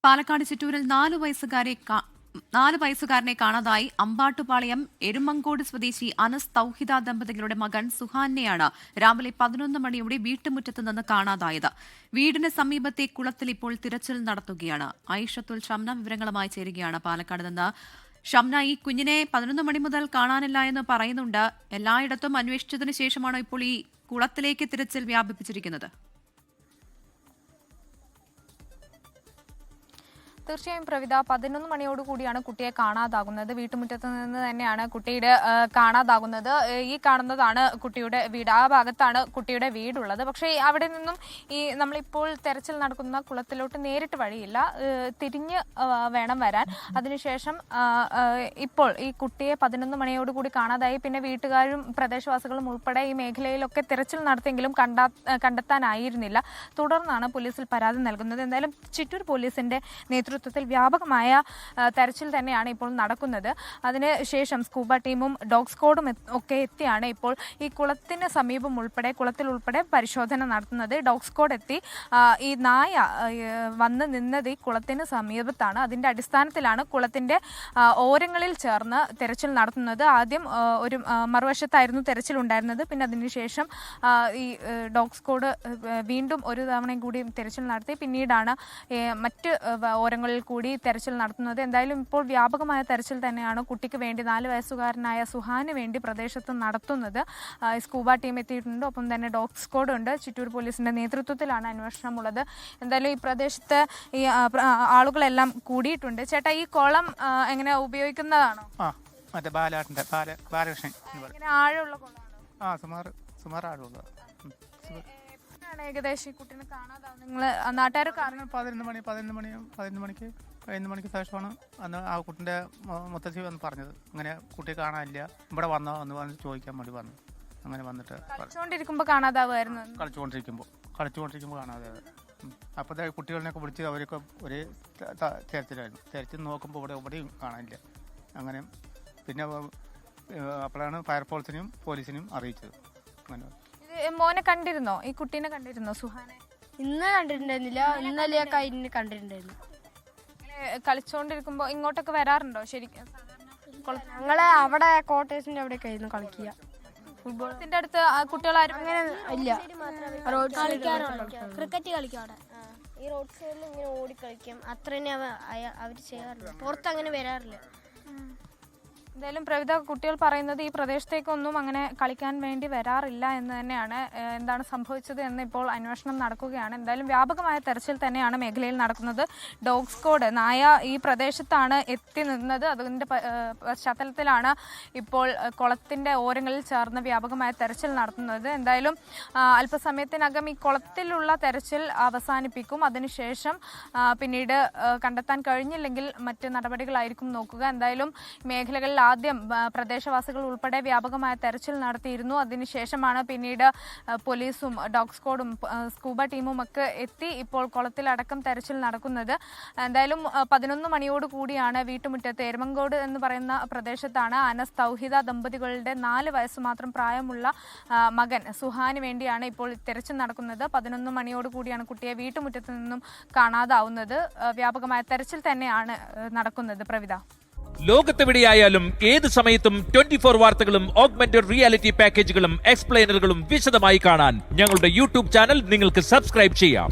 പാലക്കാട് ചിറ്റൂരിൽ 4 വയസ്സുകാരനെ കാണാതായി. അമ്പാട്ടുപാളയം എരുമങ്കോട് സ്വദേശി അനസ് തൗഹിദ ദമ്പതികളുടെ മകൻ സുഹാനെയാണ് രാവിലെ 11 മണിയോടെ വീട്ടുമുറ്റത്ത് നിന്ന് കാണാതായത്. വീടിന് സമീപത്തെ കുളത്തിൽ ഇപ്പോൾ തിരച്ചിൽ നടത്തുകയാണ്. ഐഷത്തുൽ ഷംന വിവരങ്ങളുമായി ചേരുകയാണ് പാലക്കാട് നിന്ന്. ഷംന, ഈ കുഞ്ഞിനെ 11 മണി മുതൽ കാണാനില്ല എന്ന് പറയുന്നുണ്ട്. എല്ലായിടത്തും അന്വേഷിച്ചതിന് ശേഷമാണോ ഇപ്പോൾ ഈ കുളത്തിലേക്ക് തിരച്ചിൽ വ്യാപിപ്പിച്ചിരിക്കുന്നത്? തീർച്ചയായും പ്രവിത, 11 മണിയോടുകൂടിയാണ് കുട്ടിയെ കാണാതാകുന്നത്. വീട്ടുമുറ്റത്ത് നിന്ന് തന്നെയാണ് കുട്ടിയുടെ കാണാതാകുന്നത്. ഈ കാണുന്നതാണ് കുട്ടിയുടെ വീട്. ആ ഭാഗത്താണ് കുട്ടിയുടെ വീടുള്ളത്. പക്ഷേ അവിടെ നിന്നും ഈ നമ്മളിപ്പോൾ തെരച്ചിൽ നടക്കുന്ന കുളത്തിലോട്ട് നേരിട്ട് വഴിയില്ല, തിരിഞ്ഞ് വേണം വരാൻ. അതിനുശേഷം ഇപ്പോൾ ഈ കുട്ടിയെ 11 മണിയോടുകൂടി കാണാതായി. പിന്നെ വീട്ടുകാരും പ്രദേശവാസികളും ഉൾപ്പെടെ ഈ മേഖലയിലൊക്കെ തെരച്ചിൽ നടത്തിയെങ്കിലും കണ്ടെത്താനായിരുന്നില്ല. തുടർന്നാണ് പോലീസിൽ പരാതി നൽകുന്നത്. എന്തായാലും ചിറ്റൂർ പോലീസിന്റെ നേതൃത്വത്തിൽ വ്യാപകമായ തെരച്ചിൽ തന്നെയാണ് ഇപ്പോൾ നടക്കുന്നത്. അതിനുശേഷം സ്കൂബ ടീമും ഡോഗ് സ്ക്വാഡും ഒക്കെ എത്തിയാണ് ഇപ്പോൾ ഈ കുളത്തിന് സമീപം കുളത്തിൽ ഉൾപ്പെടെ പരിശോധന നടത്തുന്നത്. ഡോഗ് സ്ക്വാഡ് എത്തി ഈ നായ വന്ന് നിന്നത് ഈ കുളത്തിന് സമീപത്താണ്. അതിന്റെ അടിസ്ഥാനത്തിലാണ് കുളത്തിന്റെ ഓരങ്ങളിൽ ചേർന്ന് തെരച്ചിൽ നടത്തുന്നത്. ആദ്യം ഒരു മറുവശത്തായിരുന്നു തെരച്ചിൽ ഉണ്ടായിരുന്നത്. പിന്നെ അതിനുശേഷം ഈ ഡോഗ് സ്ക്വാഡ് വീണ്ടും ഒരു തവണയും കൂടി തെരച്ചിൽ നടത്തി. പിന്നീടാണ് മറ്റ് ഓരങ്ങളിൽ കൂടി തെരച്ചിൽ നടത്തുന്നത്. എന്തായാലും ഇപ്പോൾ വ്യാപകമായ തെരച്ചിൽ തന്നെയാണ് കുട്ടിക്ക് വേണ്ടി 4 വയസ്സുകാരനായ സുഹാന് വേണ്ടി പ്രദേശത്ത് നടത്തുന്നത്. സ്കൂബ ടീം എത്തിയിട്ടുണ്ട്, ഒപ്പം തന്നെ ഡോഗ് സ്ക്വാഡ് ഉണ്ട്. ചിറ്റൂർ പോലീസിന്റെ നേതൃത്വത്തിലാണ് അന്വേഷണം ഉള്ളത്. എന്തായാലും ഈ പ്രദേശത്ത് ഈ ആളുകളെല്ലാം കൂടിയിട്ടുണ്ട്. ചേട്ടാ, ഈ കുളം എങ്ങനെ ഉപയോഗിക്കുന്നതാണോ? ആഴമുള്ള കുളമാണോ? ഏകദേശം കുട്ടീനെ കാണാതാവും. നിങ്ങൾ നാട്ടുകാരൊക്കെ 11 മണിക്ക് ശേഷമാണ് അന്ന് ആ കുട്ടിൻ്റെ മുത്തശ്ശി വന്ന് പറഞ്ഞത്. അങ്ങനെ കുട്ടിയെ കാണാനില്ല, ഇവിടെ വന്നോ എന്ന് വന്ന് ചോദിക്കാൻ വേണ്ടി വന്നു. അങ്ങനെ വന്നിട്ട് കളിച്ചുകൊണ്ടിരിക്കുമ്പോൾ കാണാതാവുമായിരുന്നു. കളിച്ചുകൊണ്ടിരിക്കുമ്പോൾ കാണാതായത്. അപ്പോൾ കുട്ടികളിനെയൊക്കെ വിളിച്ച് അവരൊക്കെ ഒരേ തെരച്ചിലായിരുന്നു. തെരച്ചിൽ നോക്കുമ്പോൾ എവിടെയും കാണാനില്ല. അങ്ങനെ പിന്നെ അപ്പോഴാണ് ഫയർഫോഴ്സിനെയും പോലീസിനെയും അറിയിച്ചത്. അങ്ങനെ മോനെ കണ്ടിരുന്നോ? ഈ കുട്ടീനെ കണ്ടിരുന്നോ? സുഹാനെ ഇന്ന് കണ്ടിട്ടുണ്ടായിരുന്നില്ല, ഇന്നലെ കഴിഞ്ഞ് കണ്ടിട്ടുണ്ടായിരുന്നു. കളിച്ചോണ്ടിരിക്കുമ്പോ ഇങ്ങോട്ടൊക്കെ വരാറുണ്ടോ? ശരിക്കും ഞങ്ങളെ അവിടെ കോട്ടേഴ്സിന്റെ അവിടെ ആയിരുന്നു കളിക്കുക. ഫുട്ബോളിന്റെ അടുത്ത് കുട്ടികളാരും അങ്ങനെ ഇല്ല. ക്രിക്കറ്റ് കളിക്കും അവിടെ. ഈ റോഡ് സൈഡിൽ ഇങ്ങനെ ഓടി കളിക്കും. അത്ര തന്നെ അവർ ചെയ്യാറില്ല. പുറത്ത് അങ്ങനെ വരാറില്ല. എന്തായാലും പ്രവിധ, കുട്ടികൾ പറയുന്നത് ഈ പ്രദേശത്തേക്കൊന്നും അങ്ങനെ കളിക്കാൻ വേണ്ടി വരാറില്ല എന്ന് തന്നെയാണ്. എന്താണ് സംഭവിച്ചത് എന്ന് ഇപ്പോൾ അന്വേഷണം നടക്കുകയാണ്. എന്തായാലും വ്യാപകമായ തെരച്ചിൽ തന്നെയാണ് മേഖലയിൽ നടക്കുന്നത്. ഡോഗ് സ്ക്വാഡ് നായ ഈ പ്രദേശത്താണ് എത്തി നിന്നത്. അതിൻ്റെ പശ്ചാത്തലത്തിലാണ് ഇപ്പോൾ കുളത്തിൻ്റെ ഓരങ്ങളിൽ ചേർന്ന് വ്യാപകമായ തെരച്ചിൽ നടത്തുന്നത്. എന്തായാലും അല്പസമയത്തിനകം ഈ കുളത്തിലുള്ള തെരച്ചിൽ അവസാനിപ്പിക്കും. അതിനുശേഷം പിന്നീട് കണ്ടെത്താൻ കഴിഞ്ഞില്ലെങ്കിൽ മറ്റ് നടപടികളായിരിക്കും നോക്കുക. എന്തായാലും മേഖലകളിൽ ആദ്യം പ്രദേശവാസികൾ ഉൾപ്പെടെ വ്യാപകമായ തെരച്ചിൽ നടത്തിയിരുന്നു. അതിനുശേഷമാണ് പിന്നീട് പോലീസും ഡോഗ് സ്ക്വാഡും സ്കൂബ ടീമും ഒക്കെ എത്തി ഇപ്പോൾ കുളത്തിലടക്കം തെരച്ചിൽ നടക്കുന്നത്. എന്തായാലും 11 മണിയോട് കൂടിയാണ് വീട്ടുമുറ്റത്ത് എരുമങ്കോട് എന്ന് പറയുന്ന പ്രദേശത്താണ് അനസ് തൗഹിദ ദമ്പതികളുടെ 4 വയസ്സ് മാത്രം പ്രായമുള്ള മകൻ സുഹാന് വേണ്ടിയാണ് ഇപ്പോൾ തെരച്ചിൽ നടക്കുന്നത്. 11 മണിയോട് കൂടിയാണ് കുട്ടിയെ വീട്ടുമുറ്റത്ത് നിന്നും കാണാതാവുന്നത്. വ്യാപകമായ തെരച്ചിൽ തന്നെയാണ് നടക്കുന്നത്. പ്രവിധ, ലോകത്തെവിടെയായാലും ഏത് സമയത്തും 24 വാർത്തകളും ഓഗ്മെന്റഡ് റിയാലിറ്റി പാക്കേജുകളും എക്സ്പ്ലെയിനറുകളും വിശദമായി കാണാൻ ഞങ്ങളുടെ യൂട്യൂബ് ചാനൽ നിങ്ങൾക്ക് സബ്സ്ക്രൈബ് ചെയ്യാം.